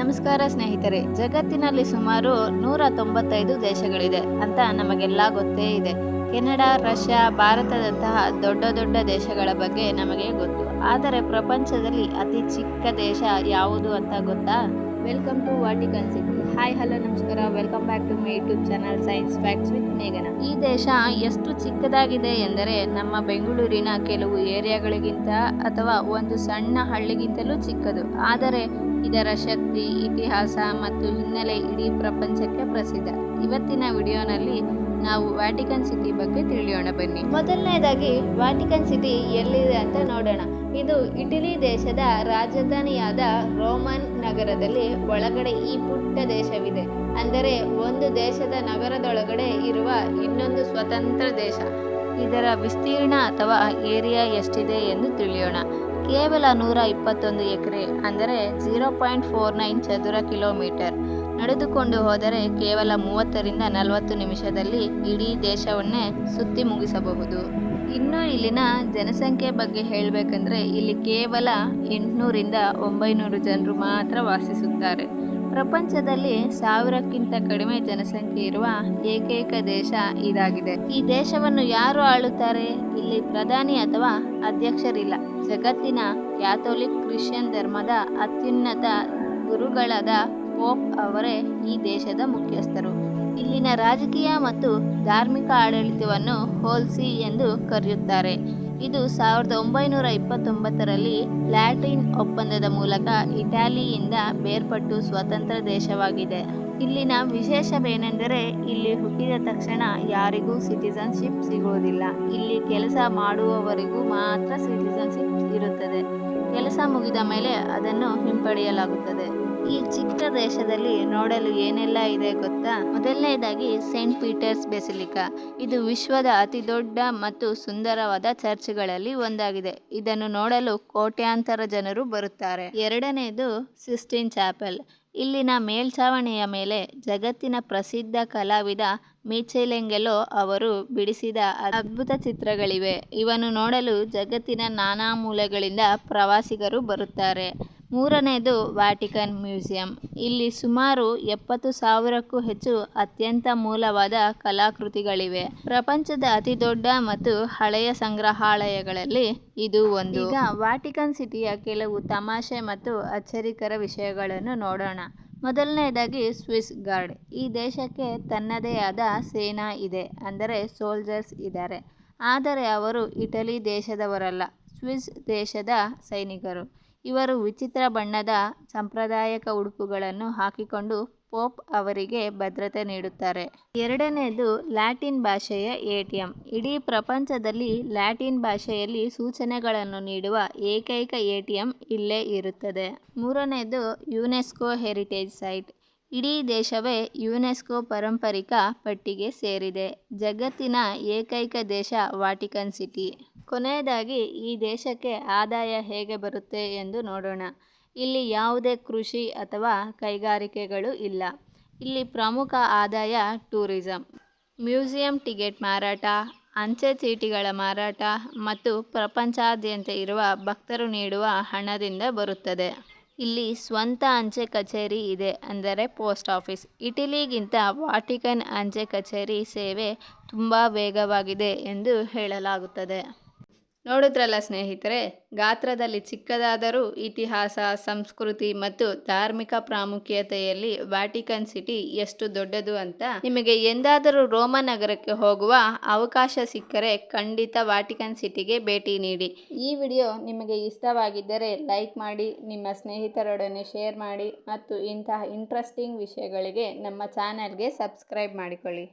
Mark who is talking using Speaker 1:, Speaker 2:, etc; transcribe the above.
Speaker 1: ನಮಸ್ಕಾರ ಸ್ನೇಹಿತರೆ. ಜಗತ್ತಿನಲ್ಲಿ ಸುಮಾರು 195 ದೇಶಗಳಿದೆ ಅಂತ ನಮಗೆಲ್ಲ ಗೊತ್ತೇ ಇದೆ. ಕೆನಡಾ, ರಷ್ಯಾ, ಭಾರತದಂತಹ ದೊಡ್ಡ ದೊಡ್ಡ ದೇಶಗಳ ಬಗ್ಗೆ ನಮಗೆ ಗೊತ್ತು. ಆದರೆ ಪ್ರಪಂಚದಲ್ಲಿ ಅತಿ ಚಿಕ್ಕ ದೇಶ ಯಾವುದು ಅಂತ ಗೊತ್ತಾ? Welcome to Vatican city. Hi, hello, ನಮಸ್ಕಾರ. Welcome back to my YouTube channel science facts with ಮೇಘನಾ. ಈ ದೇಶ ಎಷ್ಟು ಚಿಕ್ಕದಾಗಿದೆ ಎಂದರೆ ನಮ್ಮ ಬೆಂಗಳೂರಿನ ಕೆಲವು ಏರಿಯಾಗಳಿಗಿಂತ ಅಥವಾ ಒಂದು ಸಣ್ಣ ಹಳ್ಳಿಗಿಂತಲೂ ಚಿಕ್ಕದು. ಆದರೆ ಇದರ ಶಕ್ತಿ, ಇತಿಹಾಸ ಮತ್ತು ಹಿನ್ನೆಲೆ ಇಡೀ ಪ್ರಪಂಚಕ್ಕೆ ಪ್ರಸಿದ್ಧ. ಇವತ್ತಿನ ವಿಡಿಯೋನಲ್ಲಿ ನಾವು ವ್ಯಾಟಿಕನ್ ಸಿಟಿ ಬಗ್ಗೆ ತಿಳಿಯೋಣ ಬನ್ನಿ. ಮೊದಲನೇದಾಗಿ ವ್ಯಾಟಿಕನ್ ಸಿಟಿ ಎಲ್ಲಿದೆ ಅಂತ ನೋಡೋಣ. ಇದು ಇಟಲಿ ದೇಶದ ರಾಜಧಾನಿಯಾದ ರೋಮನ್ ನಗರದಲ್ಲಿ ಒಳಗಡೆ ಈ ಪುಟ್ಟ ದೇಶವಿದೆ. ಅಂದರೆ ಒಂದು ದೇಶದ ನಗರದೊಳಗಡೆ ಇರುವ ಇನ್ನೊಂದು ಸ್ವತಂತ್ರ ದೇಶ. ಇದರ ವಿಸ್ತೀರ್ಣ ಅಥವಾ ಏರಿಯಾ ಎಷ್ಟಿದೆ ಎಂದು ತಿಳಿಯೋಣ. ಕೇವಲ 121 ಎಕರೆ ಅಂದರೆ 0.49 ಚದುರ ಕಿಲೋಮೀಟರ್. ನಡೆದುಕೊಂಡು ಹೋದರೆ ಕೇವಲ 30ರಿಂದ 40 ನಿಮಿಷದಲ್ಲಿ ಇಡೀ ದೇಶವನ್ನೇ ಸುತ್ತಿ ಮುಗಿಸಬಹುದು. ಇನ್ನು ಇಲ್ಲಿನ ಜನಸಂಖ್ಯೆ ಬಗ್ಗೆ ಹೇಳಬೇಕಂದ್ರೆ ಇಲ್ಲಿ ಕೇವಲ 800ರಿಂದ 900 ಜನರು ಮಾತ್ರ ವಾಸಿಸುತ್ತಾರೆ. ಪ್ರಪಂಚದಲ್ಲಿ 1000ಕ್ಕಿಂತ ಕಡಿಮೆ ಜನಸಂಖ್ಯೆ ಇರುವ ಏಕೈಕ ದೇಶ ಇದಾಗಿದೆ. ಈ ದೇಶವನ್ನು ಯಾರು ಆಳುತ್ತಾರೆ? ಇಲ್ಲಿ ಪ್ರಧಾನಿ ಅಥವಾ ಅಧ್ಯಕ್ಷರಿಲ್ಲ. ಜಗತ್ತಿನ ಕ್ಯಾಥೋಲಿಕ್ ಕ್ರಿಶ್ಚಿಯನ್ ಧರ್ಮದ ಅತ್ಯುನ್ನತ ಗುರುಗಳಾದ ಪೋಪ್ ಅವರೇ ಈ ದೇಶದ ಮುಖ್ಯಸ್ಥರು. ಇಲ್ಲಿನ ರಾಜಕೀಯ ಮತ್ತು ಧಾರ್ಮಿಕ ಆಡಳಿತವನ್ನು ಹೋಲ್ಸಿ ಎಂದು ಕರೆಯುತ್ತಾರೆ. ಇದು 1929ರಲ್ಲಿ ಲ್ಯಾಟಿನ್ ಒಪ್ಪಂದದ ಮೂಲಕ ಇಟಲಿಯಿಂದ ಬೇರ್ಪಟ್ಟು ಸ್ವತಂತ್ರ ದೇಶವಾಗಿದೆ. ಇಲ್ಲಿನ ವಿಶೇಷವೇನೆಂದರೆ ಇಲ್ಲಿ ಹುಟ್ಟಿದ ತಕ್ಷಣ ಯಾರಿಗೂ ಸಿಟಿಸನ್ಶಿಪ್ ಸಿಗುವುದಿಲ್ಲ. ಇಲ್ಲಿ ಕೆಲಸ ಮಾಡುವವರಿಗೂ ಮಾತ್ರ ಸಿಟಿಸನ್ಶಿಪ್ ಇರುತ್ತದೆ. ಕೆಲಸ ಮುಗಿದ ಮೇಲೆ ಅದನ್ನು ಹಿಂಪಡೆಯಲಾಗುತ್ತದೆ. ಈ ಚಿಕ್ಕ ದೇಶದಲ್ಲಿ ನೋಡಲು ಏನೆಲ್ಲ ಇದೆ ಗೊತ್ತಾ? ಮೊದಲನೇದಾಗಿ ಸೇಂಟ್ ಪೀಟರ್ಸ್ ಬೆಸಿಲಿಕಾ. ಇದು ವಿಶ್ವದ ಅತಿ ದೊಡ್ಡ ಮತ್ತು ಸುಂದರವಾದ ಚರ್ಚ್ಗಳಲ್ಲಿ ಒಂದಾಗಿದೆ. ಇದನ್ನು ನೋಡಲು ಕೋಟ್ಯಾಂತರ ಜನರು ಬರುತ್ತಾರೆ. ಎರಡನೆಯದು ಸಿಸ್ಟೀನ್ ಚಾಪೆಲ್. ಇಲ್ಲಿನ ಮೇಲ್ಛಾವಣಿಯ ಮೇಲೆ ಜಗತ್ತಿನ ಪ್ರಸಿದ್ಧ ಕಲಾವಿದ ಮಿಚೆಲೆಂಗೆಲೊ ಅವರು ಬಿಡಿಸಿದ ಅದ್ಭುತ ಚಿತ್ರಗಳಿವೆ. ಇವನ್ನು ನೋಡಲು ಜಗತ್ತಿನ ನಾನಾ ಮೂಲೆಗಳಿಂದ ಪ್ರವಾಸಿಗರು ಬರುತ್ತಾರೆ. ಮೂರನೆಯದು ವ್ಯಾಟಿಕನ್ ಮ್ಯೂಸಿಯಂ. ಇಲ್ಲಿ ಸುಮಾರು 70,000ಕ್ಕೂ ಹೆಚ್ಚು ಅತ್ಯಂತ ಮೂಲವಾದ ಕಲಾಕೃತಿಗಳಿವೆ. ಪ್ರಪಂಚದ ಅತಿ ದೊಡ್ಡ ಮತ್ತು ಹಳೆಯ ಸಂಗ್ರಹಾಲಯಗಳಲ್ಲಿ ಇದು ಒಂದು. ಈಗ ವ್ಯಾಟಿಕನ್ ಸಿಟಿಯ ಕೆಲವು ತಮಾಷೆ ಮತ್ತು ಅಚ್ಚರಿಕರ ವಿಷಯಗಳನ್ನು ನೋಡೋಣ. ಮೊದಲನೆಯದಾಗಿ ಸ್ವಿಸ್ ಗಾರ್ಡ್. ಈ ದೇಶಕ್ಕೆ ತನ್ನದೇ ಆದ ಸೇನಾ ಇದೆ, ಅಂದರೆ ಸೋಲ್ಜರ್ಸ್ ಇದ್ದಾರೆ. ಆದರೆ ಅವರು ಇಟಲಿ ದೇಶದವರಲ್ಲ, ಸ್ವಿಸ್ ದೇಶದ ಸೈನಿಕರು. ಇವರು ವಿಚಿತ್ರ ಬಣ್ಣದ ಸಾಂಪ್ರದಾಯಿಕ ಉಡುಪುಗಳನ್ನು ಹಾಕಿಕೊಂಡು ಪೋಪ್ ಅವರಿಗೆ ಭದ್ರತೆ ನೀಡುತ್ತಾರೆ. ಎರಡನೆಯದು ಲ್ಯಾಟಿನ್ ಭಾಷೆಯ ATM. ಇಡೀ ಪ್ರಪಂಚದಲ್ಲಿ ಲ್ಯಾಟಿನ್ ಭಾಷೆಯಲ್ಲಿ ಸೂಚನೆಗಳನ್ನು ನೀಡುವ ಏಕೈಕ ATM ಇಲ್ಲೇ ಇರುತ್ತದೆ. ಮೂರನೆಯದು ಯುನೆಸ್ಕೋ ಹೆರಿಟೇಜ್ ಸೈಟ್. ಇಡೀ ದೇಶವೇ ಯುನೆಸ್ಕೋ ಪಾರಂಪರಿಕ ಪಟ್ಟಿಗೆ ಸೇರಿದೆ. ಜಗತ್ತಿನ ಏಕೈಕ ದೇಶ ವ್ಯಾಟಿಕನ್ ಸಿಟಿ. ಕೊನೆಯದಾಗಿ ಈ ದೇಶಕ್ಕೆ ಆದಾಯ ಹೇಗೆ ಬರುತ್ತೆ ಎಂದು ನೋಡೋಣ. ಇಲ್ಲಿ ಯಾವುದೇ ಕೃಷಿ ಅಥವಾ ಕೈಗಾರಿಕೆಗಳು ಇಲ್ಲ. ಇಲ್ಲಿ ಪ್ರಮುಖ ಆದಾಯ ಟೂರಿಸಂ, ಮ್ಯೂಸಿಯಂ ಟಿಕೆಟ್ ಮಾರಾಟ, ಅಂಚೆ ಚೀಟಿಗಳ ಮಾರಾಟ ಮತ್ತು ಪ್ರಪಂಚಾದ್ಯಂತ ಇರುವ ಭಕ್ತರು ನೀಡುವ ಹಣದಿಂದ ಬರುತ್ತದೆ. ಇಲ್ಲಿ ಸ್ವಂತ ಅಂಚೆ ಕಚೇರಿ ಇದೆ, ಅಂದರೆ ಪೋಸ್ಟ್ ಆಫೀಸ್. ಇಟಲಿಗಿಂತ ವ್ಯಾಟಿಕನ್ ಅಂಚೆ ಕಚೇರಿ ಸೇವೆ ತುಂಬ ವೇಗವಾಗಿದೆ ಎಂದು ಹೇಳಲಾಗುತ್ತದೆ. ನೋಡಿದ್ರಲ್ಲ ಸ್ನೇಹಿತರೆ, ಗಾತ್ರದಲ್ಲಿ ಚಿಕ್ಕದಾದರೂ ಇತಿಹಾಸ, ಸಂಸ್ಕೃತಿ ಮತ್ತು ಧಾರ್ಮಿಕ ಪ್ರಾಮುಖ್ಯತೆಯಲ್ಲಿ ವ್ಯಾಟಿಕನ್ ಸಿಟಿ ಎಷ್ಟು ದೊಡ್ಡದು ಅಂತ. ನಿಮಗೆ ಎಂದಾದರೂ ರೋಮ ನಗರಕ್ಕೆ ಹೋಗುವ ಅವಕಾಶ ಸಿಕ್ಕರೆ ಖಂಡಿತ ವ್ಯಾಟಿಕನ್ ಸಿಟಿಗೆ ಭೇಟಿ ನೀಡಿ. ಈ ವಿಡಿಯೋ ನಿಮಗೆ ಇಷ್ಟವಾಗಿದ್ದರೆ ಲೈಕ್ ಮಾಡಿ, ನಿಮ್ಮ ಸ್ನೇಹಿತರೊಡನೆ ಶೇರ್ ಮಾಡಿ ಮತ್ತು ಇಂತಹ ಇಂಟ್ರೆಸ್ಟಿಂಗ್ ವಿಷಯಗಳಿಗೆ ನಮ್ಮ ಚಾನೆಲ್ಗೆ ಸಬ್ಸ್ಕ್ರೈಬ್ ಮಾಡಿಕೊಳ್ಳಿ.